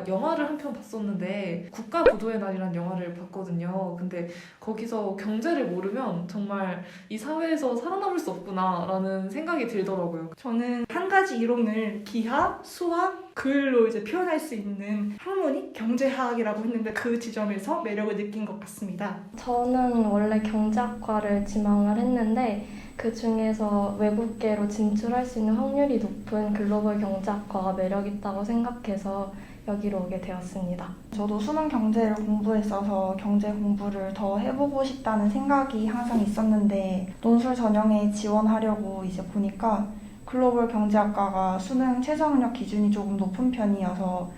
제가 영화를 한 편 봤었는데 국가부도의 날이라는 영화를 봤거든요. 근데 거기서 경제를 모르면 정말 이 사회에서 살아남을 수 없구나라는 생각이 들더라고요. 저는 한 가지 이론을 기하, 수학, 글로 이제 표현할 수 있는 학문이 경제학이라고 했는데 그 지점에서 매력을 느낀 것 같습니다. 저는 원래 경제학과를 지망을 했는데 그 중에서 외국계로 진출할 수 있는 확률이 높은 글로벌 경제학과가 매력 있다고 생각해서 여기로 오게 되었습니다. 저도 수능 경제를 공부했어서 경제 공부를 더 해보고 싶다는 생각이 항상 있었는데 논술 전형에 지원하려고 이제 보니까 글로벌 경제학과가 수능 최저학력 기준이 조금 높은 편이어서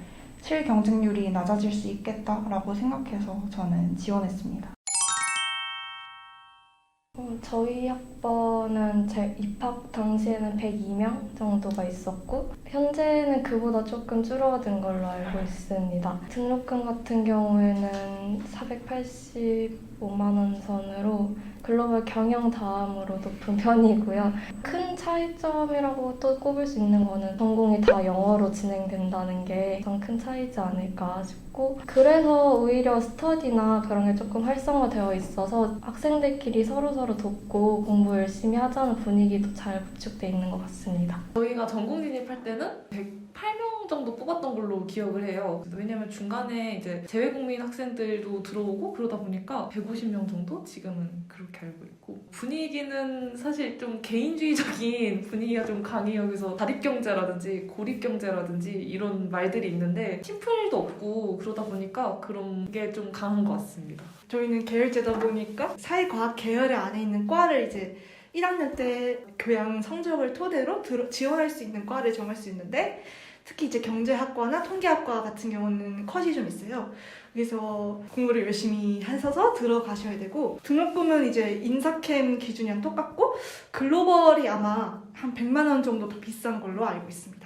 실경쟁률이 낮아질 수 있겠다라고 생각해서 저는 지원했습니다. 저희 학번은 제 입학 당시에는 102명 정도가 있었고 현재는 그보다 조금 줄어든 걸로 알고 있습니다. 등록금 같은 경우에는 485만 원 선으로 글로벌 경영 다음으로 높은 편이고요. 큰 차이점이라고 또 꼽을 수 있는 거는 전공이 다 영어로 진행된다는 게 가장 큰 차이지 않을까 싶고 그래서 오히려 스터디나 그런 게 조금 활성화되어 있어서 학생들끼리 서로서로 돕고 공부 열심히 하자는 분위기도 잘 구축되어 있는 것 같습니다. 저희가 전공 진입할 때는 108명 정도 뽑았던 걸로 기억을 해요. 왜냐면 중간에 이제 재외국민 학생들도 들어오고 그러다 보니까 150명 정도? 지금은 그렇게 알고 있고 분위기는 사실 좀 개인주의적인 분위기가 좀 강해요. 그래서 자립경제라든지 고립경제라든지 이런 말들이 있는데 팀플도 없고 그러다 보니까 그런 게 좀 강한 것 같습니다. 저희는 계열제다 보니까 사회과학 계열 안에 있는 과를 이제 1학년 때 교양 성적을 토대로 지원할 수 있는 과를 정할 수 있는데 특히 이제 경제학과나 통계학과 같은 경우는 컷이 좀 있어요. 그래서 공부를 열심히 하셔서 들어가셔야 되고 등록금은 이제 인사캠 기준이랑 똑같고 글로벌이 아마 한 100만 원 정도 더 비싼 걸로 알고 있습니다.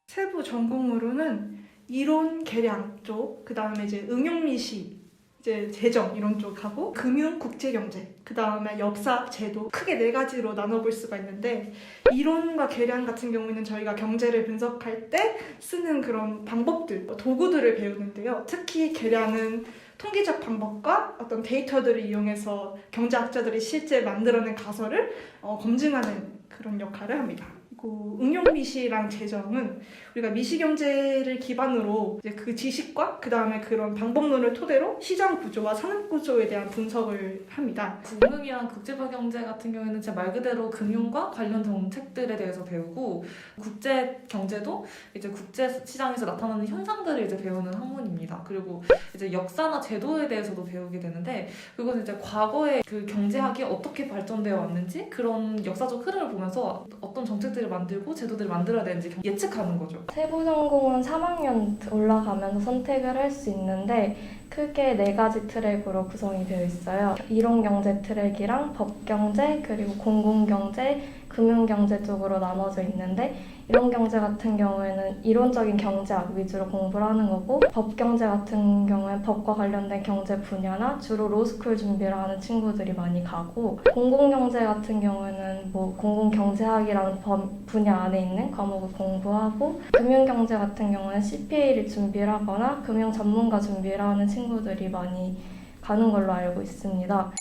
세부 전공으로는 이론 계량 쪽, 그 다음에 이제 응용미시, 이제 재정 이런 쪽하고 금융 국제경제, 그 다음에 역사 제도 크게 네 가지로 나눠볼 수가 있는데 이론과 계량 같은 경우에는 저희가 경제를 분석할 때 쓰는 그런 방법들, 도구들을 배우는데요. 특히 계량은 통계적 방법과 어떤 데이터들을 이용해서 경제학자들이 실제 만들어낸 가설을 검증하는 그런 역할을 합니다. 그리고 응용미시랑 재정은 우리가 미시경제를 기반으로 이제 그 지식과 그 다음에 그런 방법론을 토대로 시장 구조와 산업 구조에 대한 분석을 합니다. 금융이랑 국제화 경제 같은 경우에는 제 말 그대로 금융과 관련 정책들에 대해서 배우고 국제 경제도 이제 국제 시장에서 나타나는 현상들을 이제 배우는 학문입니다. 그리고 이제 역사나 제도에 대해서도 배우게 되는데 그건 이제 과거에 그 경제학이 어떻게 발전되어 왔는지 그런 역사적 흐름을 보면서 어떤 정책들을 만들고 제도들을 만들어야 되는지 예측하는 거죠. 세부 전공은 3학년 올라가면서 선택을 할 수 있는데 크게 네 가지 트랙으로 구성이 되어 있어요. 이론경제 트랙이랑 법경제 그리고 공공경제, 금융경제 쪽으로 나눠져 있는데 이론경제 같은 경우에는 이론적인 경제학 위주로 공부를 하는 거고 법경제 같은 경우에는 법과 관련된 경제 분야나 주로 로스쿨 준비를 하는 친구들이 많이 가고 공공경제 같은 경우에는 뭐 공공경제학이라는 분야 안에 있는 과목을 공부하고 금융경제 같은 경우는 CPA를 준비를 하거나 금융 전문가 준비를 하는 친구들이 많이 가는 걸로 알고 있습니다.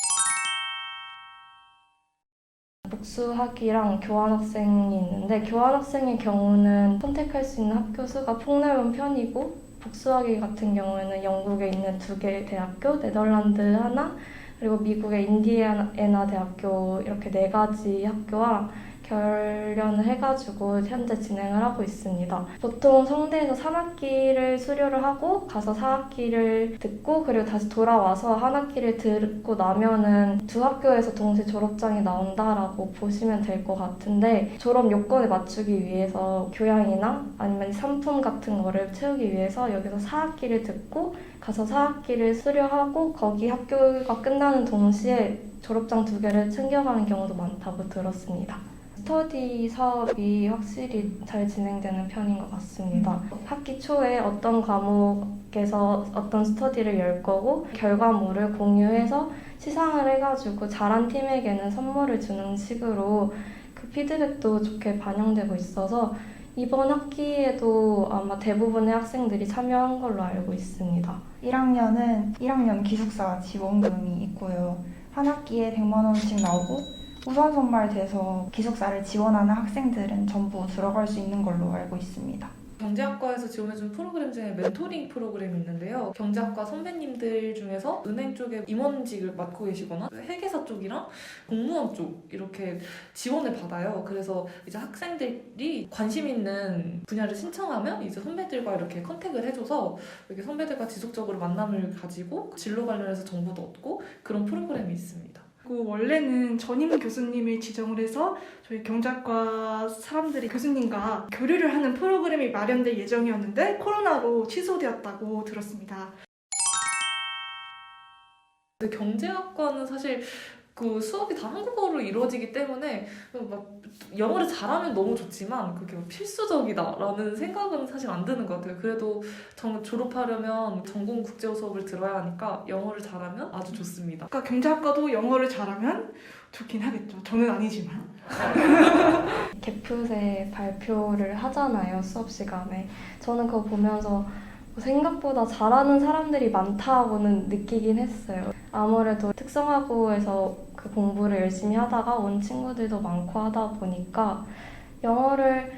복수학이랑 교환학생이 있는데 교환학생의 경우는 선택할 수 있는 학교 수가 폭넓은 편이고 복수학위 같은 경우에는 영국에 있는 2개 대학교, 네덜란드 하나, 그리고 미국의 인디애나 대학교 이렇게 4가지 학교와 결련을 해가지고 현재 진행을 하고 있습니다. 보통 성대에서 3학기를 수료를 하고 가서 4학기를 듣고 그리고 다시 돌아와서 한 학기를 듣고 나면은 2학교에서 동시에 졸업장이 나온다라고 보시면 될 것 같은데 졸업 요건에 맞추기 위해서 교양이나 아니면 상품 같은 거를 채우기 위해서 여기서 4학기를 듣고 가서 4학기를 수료하고 거기 학교가 끝나는 동시에 졸업장 2개를 챙겨가는 경우도 많다고 들었습니다. 스터디 사업이 확실히 잘 진행되는 편인 것 같습니다. 학기 초에 어떤 과목에서 어떤 스터디를 열 거고 결과물을 공유해서 시상을 해가지고 잘한 팀에게는 선물을 주는 식으로 그 피드백도 좋게 반영되고 있어서 이번 학기에도 아마 대부분의 학생들이 참여한 걸로 알고 있습니다. 1학년은 1학년 기숙사 지원금이 있고요. 한 학기에 100만 원씩 나오고 우선 선발돼서 기숙사를 지원하는 학생들은 전부 들어갈 수 있는 걸로 알고 있습니다. 경제학과에서 지원해준 프로그램 중에 멘토링 프로그램이 있는데요. 경제학과 선배님들 중에서 은행 쪽에 임원직을 맡고 계시거나 회계사 쪽이랑 공무원 쪽 이렇게 지원을 받아요. 그래서 이제 학생들이 관심 있는 분야를 신청하면 이제 선배들과 이렇게 컨택을 해줘서 이렇게 선배들과 지속적으로 만남을 가지고 진로 관련해서 정보도 얻고 그런 프로그램이 있습니다. 그리고 원래는 전임 교수님을 지정을 해서 저희 경제학과 사람들이 교수님과 교류를 하는 프로그램이 마련될 예정이었는데 코로나로 취소되었다고 들었습니다. 근데 경제학과는 사실 그 수업이 다 한국어로 이루어지기 때문에 막 영어를 잘하면 너무 좋지만 그게 막 필수적이다라는 생각은 사실 안 드는 것 같아요. 그래도 졸업하려면 전공 국제어 수업을 들어야 하니까 영어를 잘하면 아주 좋습니다. 아까 경제학과도 영어를 잘하면 좋긴 하겠죠. 저는 아니지만. 개표세 발표를 하잖아요, 수업 시간에. 저는 그거 보면서 생각보다 잘하는 사람들이 많다고는 느끼긴 했어요. 아무래도 특성화고에서 그 공부를 열심히 하다가 온 친구들도 많고 하다 보니까 영어를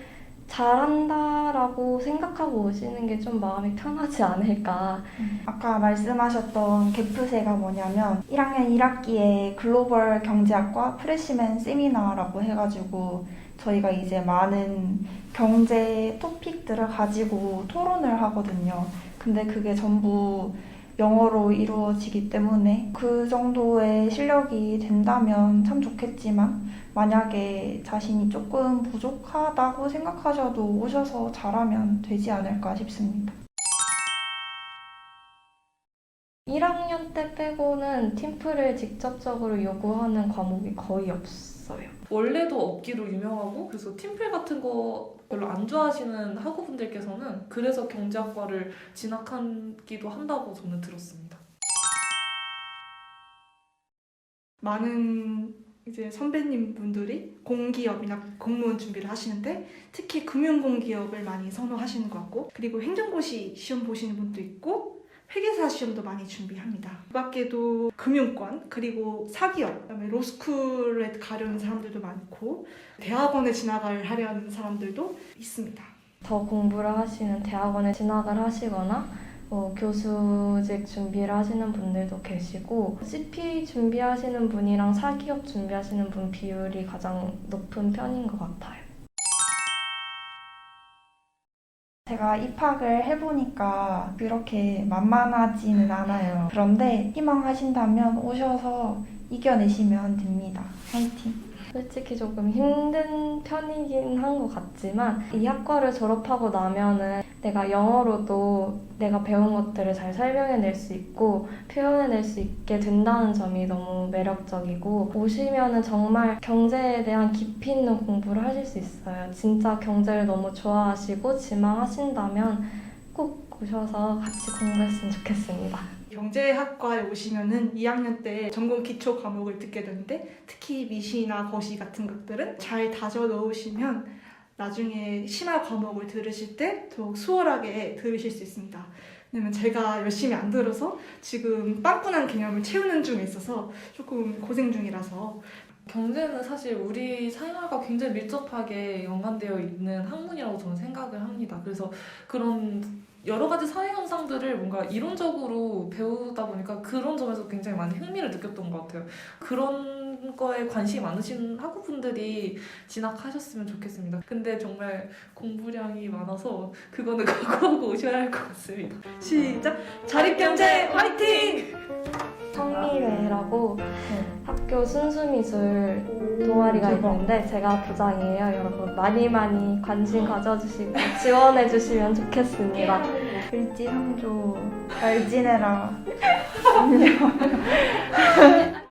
잘한다라고 생각하고 오시는 게 좀 마음이 편하지 않을까. 아까 말씀하셨던 개프세가 뭐냐면 1학년 1학기에 글로벌 경제학과 프레시맨 세미나라고 해가지고 저희가 이제 많은 경제 토픽들을 가지고 토론을 하거든요. 근데 그게 전부 영어로 이루어지기 때문에 그 정도의 실력이 된다면 참 좋겠지만 만약에 자신이 조금 부족하다고 생각하셔도 오셔서 잘하면 되지 않을까 싶습니다. 1학년 때 빼고는 팀플을 직접적으로 요구하는 과목이 거의 없어요. 원래도 없기로 유명하고 그래서 팀플 같은 거 별로 안 좋아하시는 학우분들께서는 그래서 경제학과를 진학하기도 한다고 저는 들었습니다. 많은 이제 선배님 분들이 공기업이나 공무원 준비를 하시는데 특히 금융공기업을 많이 선호하시는 것 같고 그리고 행정고시 시험 보시는 분도 있고 회계사 시험도 많이 준비합니다. 그 밖에도 금융권 그리고 사기업 그다음에 로스쿨에 가려는 사람들도 많고 대학원에 진학을 하려는 사람들도 있습니다. 더 공부를 하시는 대학원에 진학을 하시거나 교수직 준비를 하시는 분들도 계시고 CPA 준비하시는 분이랑 사기업 준비하시는 분 비율이 가장 높은 편인 것 같아요. 제가 입학을 해보니까 그렇게 만만하지는 않아요. 그런데 희망하신다면 오셔서 이겨내시면 됩니다. 화이팅! 솔직히 조금 힘든 편이긴 한 것 같지만 이 학과를 졸업하고 나면은 내가 영어로도 내가 배운 것들을 잘 설명해낼 수 있고 표현해낼 수 있게 된다는 점이 너무 매력적이고 오시면은 정말 경제에 대한 깊이 있는 공부를 하실 수 있어요. 진짜 경제를 너무 좋아하시고 지망하신다면 꼭 오셔서 같이 공부했으면 좋겠습니다. 경제학과에 오시면은 2학년 때 전공 기초 과목을 듣게 되는데 특히 미시나 거시 같은 것들은 잘 다져 넣으시면 나중에 심화 과목을 들으실 때 더욱 수월하게 들으실 수 있습니다. 왜냐면 제가 열심히 안 들어서 지금 빵꾸난 개념을 채우는 중에 있어서 조금 고생 중이라서 경제는 사실 우리 생활과 굉장히 밀접하게 연관되어 있는 학문이라고 저는 생각을 합니다. 그래서 그런 여러 가지 사회 현상들을 뭔가 이론적으로 배우다 보니까 그런 점에서 굉장히 많이 흥미를 느꼈던 것 같아요. 그런 거에 관심이 많으신 학우분들이 진학하셨으면 좋겠습니다. 근데 정말 공부량이 많아서 그거는 각오하고 오셔야 할 것 같습니다. 시작! 자립경제 화이팅! 성미래라고 학교 순수미술 동아리가 있는데 제가 부장이에요. 여러분 많이 관심 가져주시고 지원해주시면 좋겠습니다. 을지상조 잘 지내라.